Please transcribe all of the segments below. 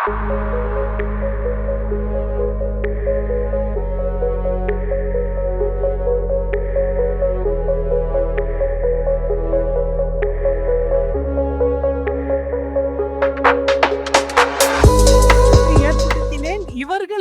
இவர்கள்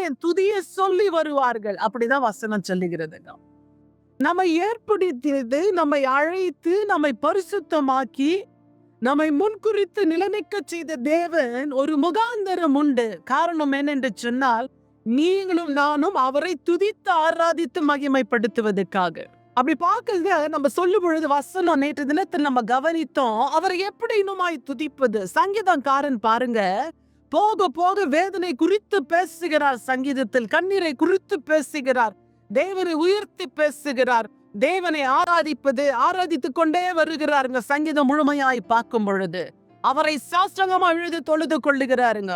என் துதியை சொல்லி வருவார்கள். அப்படிதான் வசனம் சொல்லுகிறதுங்க. நம்மை ஏற்படுத்தியது, நம்மை அழைத்து, நம்மை பரிசுத்தமாக்கி, நம்மை முன்குறித்து நிலைநிற்க செய்த தேவன் ஒரு முகாந்தரம் உண்டு. காரணம் என்னென்று சொன்னால், நீங்களும் நானும் அவரை துதித்து ஆராதித்து மகிமைப்படுத்துவதற்காக. அப்படி பார்க்கறது நம்ம சொல்லும் பொழுது வசனம் நேற்று தினத்தில் நம்ம கவனித்தோம். அவரை எப்படி இன்னுமாய் துதிப்பது? சங்கீதக்காரன் பாருங்க, போக போக வேதனை குறித்து பேசுகிறார். சங்கீதத்தில் கண்ணீரை குறித்து பேசுகிறார். தேவனை உயர்த்தி பேசுகிறார். தேவனை ஆராதித்துக் கொண்டே வருகிறாருங்க. சங்கீதம் முழுமையாய் பார்க்கும் பொழுது அவரை சாஸ்திரமா எழுதி தொழுது கொள்ளுகிறாருங்க.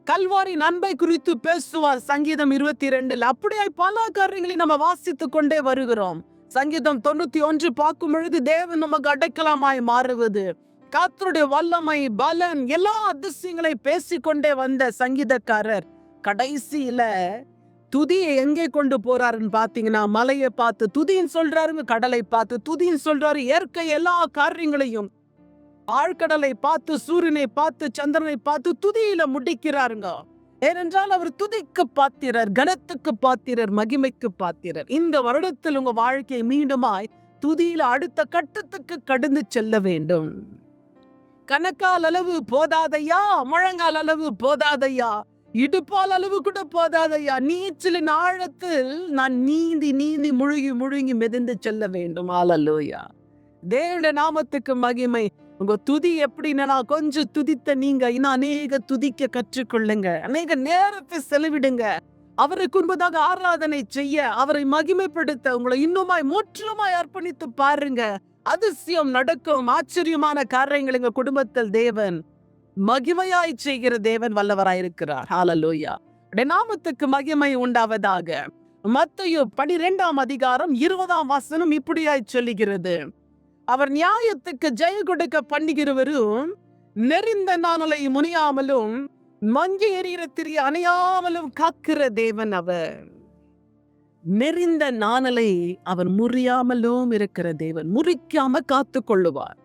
கல்வாரி அன்பை குறித்து பேசுவார் சங்கீதம் 22. அப்படியே பல காரியங்களை நம்ம வாசித்துக் கொண்டே வருகிறோம். சங்கீதம் 91 பார்க்கும் பொழுது தேவன் நமக்கு அடைக்கலமாய் மாறுவது, கர்த்தருடைய வல்லமை, பலன், எல்லா அதிசயங்களை பேசிக்கொண்டே வந்த சங்கீதக்காரர் கடைசியில துதியை எங்கே கொண்டு போறாருன்னு பாத்தீங்கன்னா, மலையை பார்த்து துதின்னு சொல்றாருங்க, கடலை பார்த்து துதின்னு சொல்றாரு, இயற்கை எல்லா காரியங்களையும், ஆழ்கடலை பார்த்து, சூரியனை பார்த்து, சந்திரனை பார்த்து துதியில முடிக்கிறாருங்க. ஏனென்றால் அவர் துதிக்கு பாத்திரர், கனத்துக்கு பாத்திரர், மகிமைக்கு பாத்திரர். இந்த வருடத்தில் உங்க வாழ்க்கை மீண்டுமாய் துதியில அடுத்த கட்டத்துக்கு கடந்து செல்ல வேண்டும். கணக்கால் அளவு போதாதையா, முழங்கால் அளவு போதாதையா, இடுப்பால் அளவு கூட போதாதையா, நீச்சலின் ஆழத்தில் நான் நீந்தி நீந்தி முழுகி முழுகி மிதந்து செல்ல வேண்டும். ஹல்லேலூயா. தேவனுடைய நாமத்துக்கு மகிமை. உங்க துதி எப்படின்னா, கொஞ்சம் துதித்த நீங்க இன்னும் அநேக துதிக்க கற்றுக்கொள்ளுங்க. அநேக நேரத்தை செலவிடுங்க. அவருக்கு முன்பதாக ஆராதனை செய்ய, அவரை மகிமைப்படுத்த உங்களை இன்னுமாய் முற்றிலுமாய் அர்ப்பணித்து பாருங்க. அதிசயம் நடக்கும். ஆச்சரியமான காரியங்கள் எங்க குடும்பத்தில் தேவன் மகிமையாய் செய்கிற தேவன் வல்லவராயிருக்கிறார். ஹல்லேலூயா. நாமத்துக்கு மகிமை உண்டாவதாக. மத்தேயு 12ஆம் அதிகாரம் 20ஆம் வசனம் இப்படியாய் சொல்லுகிறது, அவர் நியாயத்துக்கு ஜெய கொடுக்க பண்ணுகிறவரும், நெறிந்த நாணலை முனியாமலும், மங்கி எறிகிற திரிய அணையாமலும் காக்கிற தேவன் அவர். நெறிந்த நாணலை அவர் முறியாமலும் இருக்கிற தேவன், முறிக்காம காத்து கொள்ளுவார்.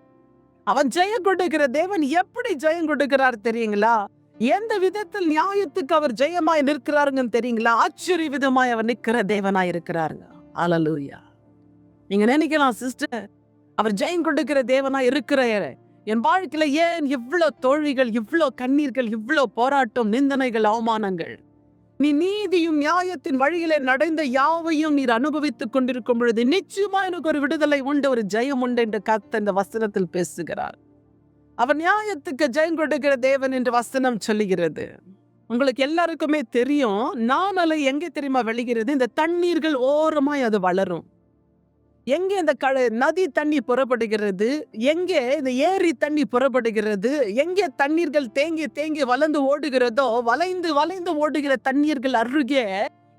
அவன் ஜெயம் கொடுக்கிற தேவன். எப்படி ஜெயம் கொடுக்கிறார் தெரியுங்களா? எந்த விதத்தில் நியாயத்துக்கு அவர் ஜெயமாய் நிற்கிறாருங்கன்னு தெரியுங்களா? ஆச்சரிய விதமாய் அவர் நிற்கிற தேவனாய் இருக்கிறாருங்க. ஹல்லேலூயா. நீங்க நினைக்கலாம், சிஸ்டர், அவர் ஜெயம் கொடுக்கிற தேவனாய் இருக்கிற என் வாழ்க்கையில ஏன் இவ்வளவு தோல்விகள், இவ்வளவு கண்ணீர்கள், இவ்வளவு போராட்டம், நிந்தனைகள், அவமானங்கள்? நீ நீதியும் நியாயத்தின் வழியிலே நடந்த யாவையும் நீர் அனுபவித்துக் கொண்டிருக்கும் பொழுது நிச்சயமா எனக்கு ஒரு விடுதலை உண்டு, ஒரு ஜெயம் உண்டு என்று கர்த்தர் இந்த வசனத்தில் பேசுகிறார். அவர் நியாயத்துக்கு ஜெயம் கொடுக்கிற தேவன் என்று வசனம் சொல்லுகிறது. உங்களுக்கு எல்லாருக்குமே தெரியும், நாணலை எங்கே தெரியுமா வெளிகிறது? இந்த தண்ணீர்கள் ஓரமாய் அது வளரும். எங்கே இந்த நதி தண்ணி புறப்படுகிறது, எங்கே இந்த ஏரி தண்ணி புறப்படுகிறது, எங்கே தண்ணீர்கள் தேங்கி தேங்கி வளர்ந்து ஓடுகிறதோ, வளைந்து வளைந்து ஓடுகிற தண்ணீர்கள் அருகே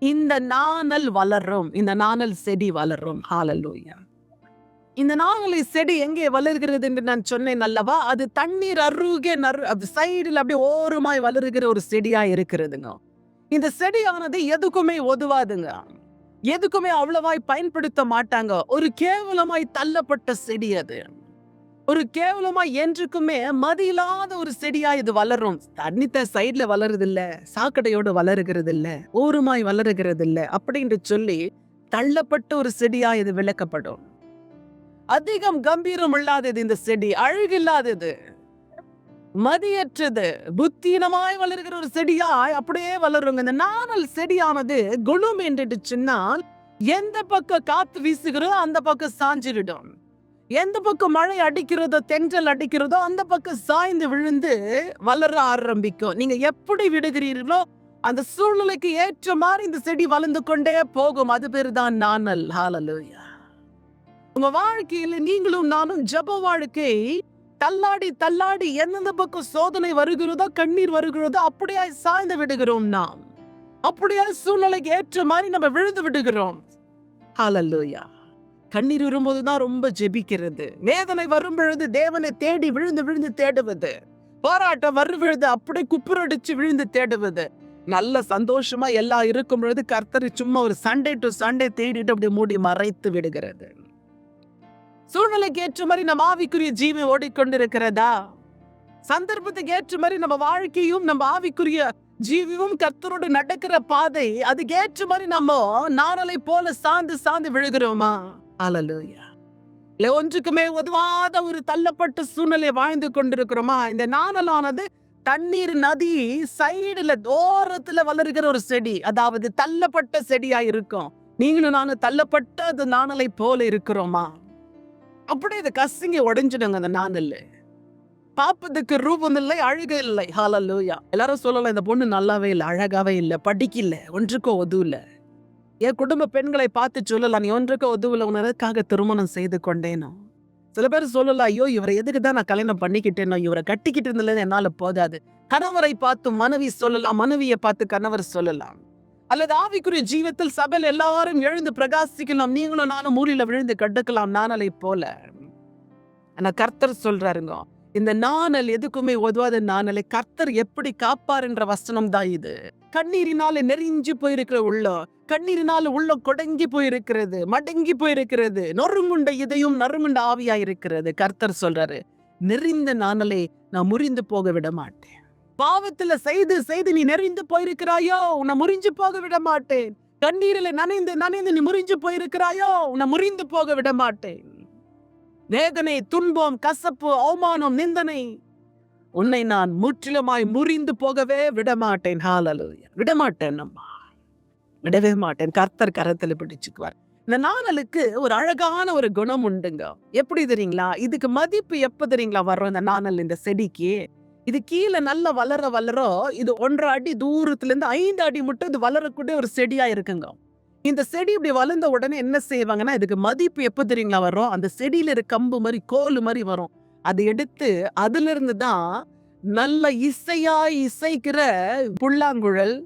இந்த நாணல் வளரும், இந்த நாணல் செடி வளரும். ஹல்லேலூயா. இந்த நாணலை செடி எங்கே வளர்கிறது என்று நான் சொன்னேன் அல்லவா? அது தண்ணீர் அருகே சைடில் அப்படியே ஓரமாய் வளருகிற ஒரு செடியா இருக்கிறதுங்க. இந்த செடியானது எதுக்குமே உதவாதுங்க, எதுக்குமே அவ்வளவாய் பயன்படுத்த மாட்டாங்க. ஒரு கேவலமாய் தள்ளப்பட்ட செடி அது. ஒரு கேவலமாய் என்றுக்குமே மதியில்லாத ஒரு செடியா இது வளரும். தண்ணித்த சைட்ல வளருது இல்ல, சாக்கடையோடு வளருகிறது இல்ல, ஓரமாய் வளருகிறது இல்ல அப்படின்னு சொல்லி தள்ளப்பட்ட ஒரு செடியா இது விளக்கப்படும். அதிகம் கம்பீரம் இல்லாதது இந்த செடி, அழகில்லாதது, மதியற்றது, புத்தீனமாய் வளர்கிற ஒரு செடியாய் அப்படியே வளருங்க. இந்த நாணல் செடியானது குணம் என்று சொன்னால், எந்த பக்கம் காத்து வீசுகிறதோ அந்த பக்கம் சாஞ்சிடும், எந்த பக்கம் மழை அடிக்கிறதோ, தென்றல் அடிக்கிறதோ அந்த பக்கம் சாய்ந்து விழுந்து வளர ஆரம்பிக்கும். நீங்க எப்படி விடுகிறீர்களோ அந்த சூழ்நிலைக்கு ஏற்ற மாதிரி இந்த செடி வளர்ந்து கொண்டே போகும். அது பேரு தான் நாணல். ஹல்லேலூயா. உங்க வாழ்க்கையில நீங்களும் நானும் ஜெப வாழ்க்கை தள்ளாடி தள்ளாடி எந்தெந்த பக்கம் சோதனை வருகிறதோ, கண்ணீர் வருகிறதோ அப்படியே சாய்ந்து விடுகிறோம். நாம் அப்படியே சூழ்நிலைக்கு ஏற்ற மாதிரி நம்ம விழுந்து விடுகிறோம். ஹல்லேலூயா. கண்ணீர் வரும்போதுதான் ரொம்ப ஜெபிக்கிறது. வேதனை வரும் பொழுது தேவனை தேடி விழுந்து விழுந்து தேடுவது. போராட்டம் விழுது அப்படியே குப்புரடிச்சு விழுந்து தேடுவது. நல்ல சந்தோஷமா எல்லாம் இருக்கும் பொழுது கர்த்தர் சும்மா ஒரு சண்டே டு சண்டே தேடிட்டு அப்படி மூடி மறைத்து விடுகிறது. சூழ்நிலைக்கு ஏற்ற மாதிரி நம்ம ஆவிக்குரிய ஜீவன் ஓடிக்கொண்டிருக்கிறதா? சந்தர்ப்பத்துக்கு ஏற்ற மாதிரி நம்ம வாழ்க்கையும் நம்ம ஆவிக்குரிய ஜீவியும் கர்த்தரோடு நடக்கிற பாதை அதுக்கு ஏற்ற மாதிரி நம்ம நாணலை போல சார்ந்து சார்ந்து விழுகிறோமா? அல்லேலூயா. இல்ல ஒன்றுக்குமே உதவாத ஒரு தள்ளப்பட்ட சூழ்நிலை வாழ்ந்து கொண்டிருக்கிறோமா? இந்த நாணலானது தண்ணீர் நதி சைடுல தூரத்துல வளர்கிற ஒரு செடி, அதாவது தள்ளப்பட்ட செடியா இருக்கும். நீங்களும் நானும் தள்ளப்பட்ட அது நாணலை போல இருக்கிறோமா? அப்படியே இது கசிங்கி உடைஞ்சிடுங்க. அந்த நாணல் பாப்பதுக்கு ரூபம் இல்லை, அழகு இல்லை. ஹல்லேலூயா. எல்லாரும் சொல்லலாம், இந்த பொண்ணு நல்லாவே இல்லை, அழகாவே இல்லை, படிக்கல, ஒன்றுக்கும் ஒதுவில்ல. என் குடும்ப பெண்களை பார்த்து சொல்லலாம், நீ ஒன்றுக்கும் ஒதுவில்ல, உனக்காக திருமணம் செய்து கொண்டேனோ. சில பேர் சொல்லலாம், ஐயோ இவரை எதுக்குதான் நான் கல்யாணம் பண்ணிக்கிட்டேனோ, இவரை கட்டிக்கிட்டு இருந்ததுல என்னால போதாது. கணவரை பார்த்து மனைவி சொல்லலாம், மனைவியை பார்த்து கணவர் சொல்லலாம். அல்லது ஆவிக்குரிய ஜீவத்தில் சபையில் எல்லாரும் எழுந்து பிரகாசிக்கலாம், நீங்களும் நானும் மூலையில விழுந்து கட்டுக்கலாம் நாணலை போல. ஆனா கர்த்தர் சொல்றாருங்க, இந்த நாணல் எதுக்குமே உதவாத நாணலை கர்த்தர் எப்படி காப்பார் என்ற வசனம் தான் இது. கண்ணீரினால நெறிஞ்சு போயிருக்கிற உள்ளம், கண்ணீரினால உள்ளம் கொடங்கி போயிருக்கிறது, மடங்கி போயிருக்கிறது, நொறுங்குண்ட இதையும் நறுங்குண்ட ஆவியா இருக்கிறது. கர்த்தர் சொல்றாரு, நெறிந்த நாணலை நான் முறிந்து போக விட மாட்டேன். பாவத்துல செய்து செய்து நீ நெறிந்து போயிருக்கிறாயோ, உன்னை முறிஞ்சு போக விட மாட்டேன். கண்ணீரில நனைந்து நனைந்து நீ முறிஞ்சு போயிருக்கிறாயோ, உன்னை முறிந்து போக விட மாட்டேன். வேதனை, துன்பம், கசப்பு, அவமானம், நிந்தனை, உன்னை நான் முற்றிலுமாய் முறிந்து போகவே விடமாட்டேன். ஹல்லேலூயா. விடமாட்டேன், நம்ம விடவே மாட்டேன். கர்த்தர் கரத்துல பிடிச்சுக்குவார். இந்த நாணலுக்கு ஒரு அழகான ஒரு குணம் உண்டுங்க. எப்படி தெரியுங்களா? இதுக்கு மதிப்பு எப்ப தெரியுங்களா வரும்? இந்த நாணல், இந்த செடிக்கு இது கீழே நல்லா வளர வளர இது 1.5 அடி தூரத்துல இருந்து 5 அடி மட்டும் இது வளரக்கூடிய ஒரு செடியா இருக்குங்க. இந்த செடி இப்படி வளர்ந்த உடனே என்ன செய்வாங்கன்னா, இதுக்கு மதிப்பு எப்ப தெரியுங்களா வரும்? அந்த செடியில இருக்க கம்பு மாதிரி கோல் மாதிரி வரும். அதை எடுத்து அதுல இருந்து தான் நல்ல இசைக்கிற புல்லாங்குழல்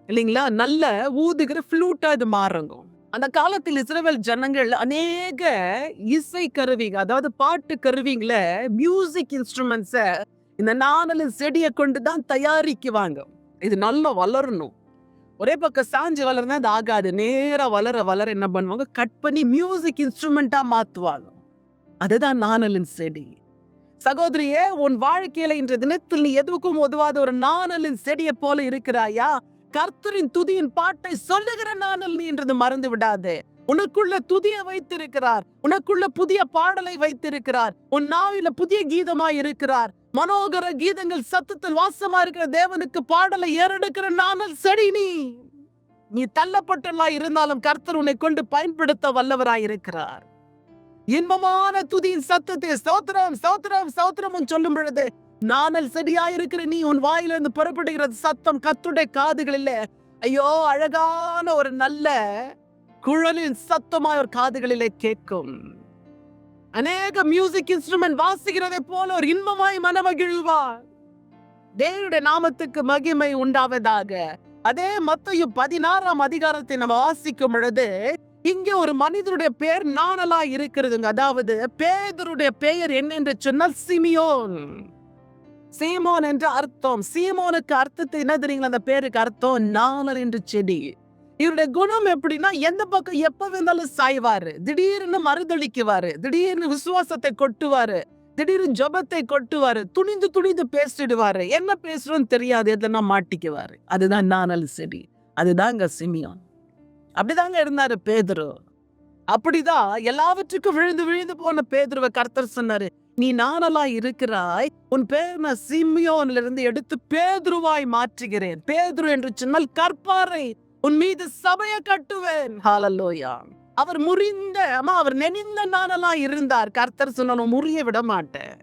இல்லைங்களா, நல்ல ஊதுகிற ஃப்ளூட்டா இது மாறுங்க. அந்த காலத்தில் இஸ்ரவேல் ஜனங்கள் அநேக இசை கருவிங்க, அதாவது பாட்டு கருவிங்கள, மியூசிக் இன்ஸ்ட்ருமெண்ட்ஸ இந்த நாணல் செடியை கொண்டுதான் தயாரிக்குவாங்க. இது நல்லா வளரணும். ஒரே பக்கம் சாஞ்சு வளர்ந்தா அது ஆகாது. நேரா வளர வளர என்ன பண்ணுவாங்க, கட் பண்ணி மியூசிக் இன்ஸ்ட்ருமெண்டா மாத்துவாங்க. அதுதான் நாணலின் செடி. சகோதரியே, உன் வாழ்க்கையில இன்ற தினத்தில் நீ எதுக்கும் உதவாத ஒரு நாணலின் செடியை போல இருக்கிறாயா? கர்த்தரின் துதியின் பாட்டை சொல்லுகிற நாணல் நீ என்றது மறந்து விடாதே. உனக்குள்ள துதியை வைத்திருக்கிறார், உனக்குள்ள புதிய பாடலை வைத்திருக்கிறார், உன் நாவில புதிய கீதமாய் இருக்கிறார். மனோகர கீதங்கள் சத்தத்தில் வாசமா இருக்கிற தேவனுக்கு பாடலை ஏறெடுக்கிற நாணல் செடி நீ தள்ளப்பட்டலா இருந்தாலும் கர்த்தர் உன்னை கொண்டு பயன்படுத்த வல்லவராய் இருக்கிறார். இன்பமான துதியின் சத்தத்தை ஸ்தோத்திரம் ஸ்தோத்திரம் ஸ்தோத்திரம் சொல்லும் பொழுது நாணல் செடியா இருக்கிற நீ, உன் வாயிலிருந்து புறப்படுகிற சத்தம் கர்த்தருடைய காதுகளிலே ஐயோ அழகான ஒரு நல்ல குழலின் சத்தமாய் ஒரு காதுகளிலே கேட்கும். அநேக மியூசிக் இன்ஸ்ட்ருமெண்ட் வாசிக்கிறதை போல ஒரு இன்பமாய் மனமகிழ்வார். தேவனுடைய நாமத்துக்கு மகிமை உண்டாவதாக. அதே மத்தேயு 16ஆம் அதிகாரத்தை நம்ம வாசிக்கும் பொழுது இங்கே ஒரு மனிதனுடைய பெயர் நாணலா இருக்கிறதுங்க. அதாவது பேதுருடைய பெயர் என்ன என்று சொன்னால் சிமியோன். சீமோன் என்ற அர்த்தம். சீமோனுக்கு அர்த்தத்தை என்ன தெரியுங்களா? அந்த பேருக்கு அர்த்தம் நாணல் என்று செடி. இவருடைய குணம் எப்படின்னா, எந்த பக்கம் எப்ப வந்தாலும் சாய்வாரு, திடீர்னு மறுதளிக்குவாரு, திடீர்னு விசுவாசத்தை கொட்டுவாரு, திடீர்னு ஜபத்தை கொட்டுவாரு, துணிந்து துணிந்து பேசிடுவாரு, என்ன பேசுறோன்னு தெரியாது, எதுனா மாட்டிக்குவாரு. அதுதான் நாணல் செடி. அதுதாங்க சிமியோன். அப்படிதாங்க இருந்தாரு பேதுரு. அப்படிதான் எல்லாவற்றுக்கும் விழுந்து விழுந்து போன பேதுருவை கர்த்தர் சொன்னாரு, நீ நாணலா இருக்கிறாய், உன் பேர் நான் சிமியோன்ல இருந்து எடுத்து பேதுருவாய் மாற்றுகிறேன். பேதுரு என்று சொன்னால் கற்பாறை, உன் மீது சபையை கட்டுவேன். ஹல்லேலூயா. அவர் அவர் நெனிந்த நாணலா இருந்தார். கர்த்தர் சொன்ன முறிய விட மாட்டேன்,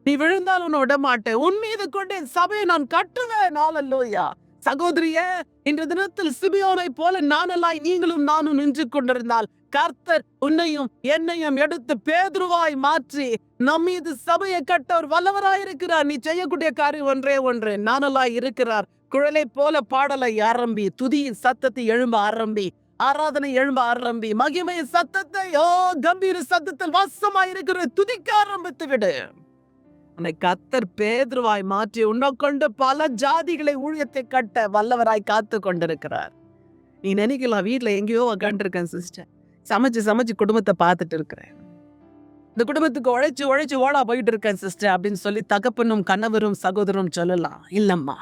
நீ விழுந்தால் உன்னை விட மாட்டேன், உன் மீது கொண்டு என் சபையை நான் கட்டுவேன். ஹல்லேலூயா. சகோதரியே, இன்று தினத்தில் சிமியோனை போல நாணலாய் நீங்களும் நானும் நின்று கொண்டிருந்தால் கர்த்தர் உன்னையும் என்னையும் எடுத்து பேதுருவாய் மாற்றி நம் மீது சபையை கட்ட ஒரு வல்லவராயிருக்கிறார். நீ செய்யக்கூடிய காரியம் ஒன்றே ஒன்று, நாணலாய் இருக்கிறார். குழலை போல பாடலை ஆரம்பி, துதியின் சத்தத்தை எழும்ப ஆரம்பி, ஆராதனை எழும்ப ஆரம்பி, மகிமையின் சத்தத்தை கம்பீர சத்தத்தில் வாசமாயிருக்கிற துதிக்க ஆரம்பித்து விடு. உன்னை கர்த்தர் பேதுருவாய் மாற்றி உன்னை கொண்டு பல ஜாதிகளை ஊழியத்தை கட்ட வல்லவராய் காத்து கொண்டிருக்கிறார். நீ நினைக்கலாம், வீட்டுல எங்கேயோ உக்காண்டிருக்கேன் சிஸ்டர், சமைச்சு குடும்பத்தை பார்த்துட்டு இருக்கிறேன், இந்த குடும்பத்துக்கு உழைச்சு ஓடா போயிட்டு இருக்கேன் சிஸ்டர் அப்படின்னு சொல்லி தகப்பனும் கணவரும் சகோதரரும் சொல்லலாம். இல்லம்மா,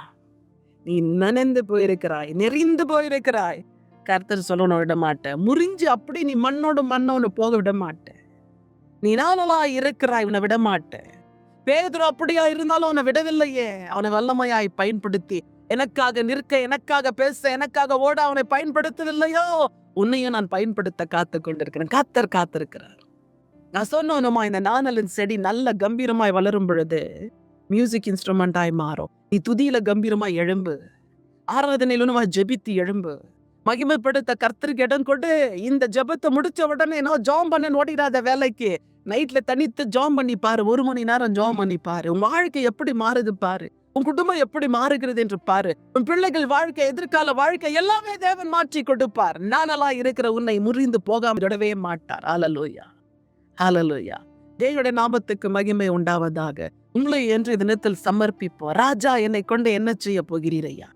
நீ நனைந்து போயிருக்கிறாய், நெறிந்து போயிருக்கிறாய். கர்த்தர் சொல்லணும் விட மாட்டேன். முறிஞ்சு அப்படி நீ மண்ணோடு போக விட மாட்டேன். நீ நாளா இருக்கிறாய், உன்னை விட மாட்டேன். பேதுரு அப்படியா இருந்தாலும் அவனை விடவில்லையே. அவனை வல்லமையாய் பயன்படுத்தி எனக்காக நிற்க, எனக்காக பேச, எனக்காக ஓட அவனை பயன்படுத்தவில்லையோ, உன்னையும் நான் பயன்படுத்த காத்து கொண்டிருக்கிறேன். கர்த்தர் காத்திருக்கிறார். நான் சொன்னோனுமா, இந்த நாணலின் செடி நல்ல கம்பீரமாய் வளரும் பொழுது மியூசிக் இன்ஸ்ட்ருமெண்டாய் மாறும். நீ துதியில கம்பீரமாய் எழும்பு, ஆராதனையில ஜெபித்து எழும்பு, மகிமைப்படுத்த கர்த்தருக்கு இடம் கொடு. இந்த ஜெபத்தை முடிச்ச உடனே நான் ஜாம் பண்ண ஓடிடாத வேலைக்கு. நைட்ல தனித்து ஜாம் பண்ணி பாரு, 1 மணி நேரம் ஜாம் பண்ணி பாரு. உன் வாழ்க்கை எப்படி மாறுது பாரு, உன் குடும்பம் எப்படி மாறுகிறது என்று பாரு. உன் பிள்ளைகள் வாழ்க்கை, எதிர்கால வாழ்க்கை எல்லாமே தேவன் மாற்றி கொடுப்பார். நானெல்லாம் இருக்கிற உன்னை முறிந்து போகாமல் விடவே மாட்டார். ஹல்லேலூயா, ஹல்லேலூயா. தேவனுடைய நாமத்துக்கு மகிமை உண்டாவதாக. உங்களை என்று தினத்தில் சமர்ப்பிப்போம். ராஜா, என்னை கொண்டு என்ன செய்ய போகிறீரையா?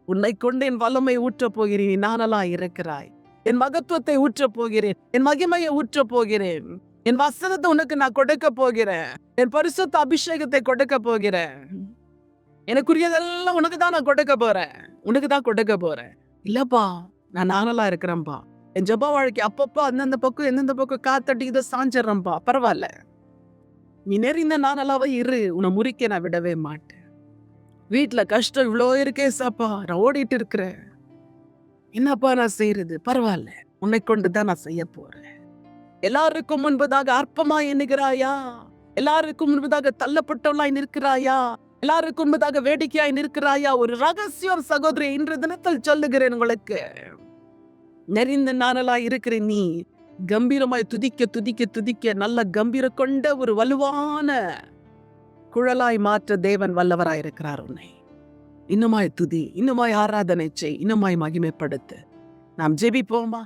உன்னை கொண்டு என் வல்லமை ஊற்றப் போகிறேன். நானெல்லாம் இருக்கிறாய். என் மகத்துவத்தை ஊற்றப் போகிறேன், என் மகிமையை ஊற்றப் போகிறேன், என் வசனத்தை உனக்கு நான் கொடுக்க போகிறேன், என் பரிசுத்த அபிஷேகத்தை கொடுக்க போகிறேன். எனக்குரியதெல்லாம் உனக்கு தான் நான் கொடுக்க போறேன், உனக்கு தான் கொடுக்க போறேன். இல்லப்பா, நான் நானெல்லாம் இருக்கிறேன்ப்பா. என் ஜெப வாழ்க்கை அப்பப்போ அந்தந்த பக்கம் எந்தெந்த பக்கம் காத்தட்டி இதை சாஞ்சிடறேன்ப்பா. பரவாயில்ல, நீ நெறிந்த நானெல்லாவே இரு, உன்னை முறிக்க நான் விடவே மாட்டேன். வீட்டுல கஷ்டம் இவ்வளோ இருக்கே சாப்பா, நான் ஓடிட்டு இருக்கிறேன், என்னப்பா நான் செய்யறது? பரவாயில்ல, உன்னை கொண்டுதான் நான் செய்ய போறேன். எல்லாருக்கும் முன்பதாக அற்பமாய் எண்ணுகிறாயா? எல்லாருக்கும் முன்பதாக தள்ளப்பட்டவளாய் நிற்கிறாயா? எல்லாருக்கும் முன்பதாக வேடிக்கையாய் நிற்கிறாயா? ஒரு ரகசியம் சகோதரி இன்று தினத்தில் சொல்லுகிறேன் உங்களுக்கு. நெறிந்த நானலாய் இருக்கிற நீ கம்பீரமாய் துதிக்க துதிக்க துதிக்க நல்ல கம்பீரம் கொண்ட ஒரு வலுவான குழலாய் மாற்ற தேவன் வல்லவராய் இருக்கிறார். உன்னை இன்னுமாய் துதி, இன்னுமாய் ஆராதனை செய், இன்னுமாய் மகிமைப்படுத்து. நாம் ஜெபிப்போமா?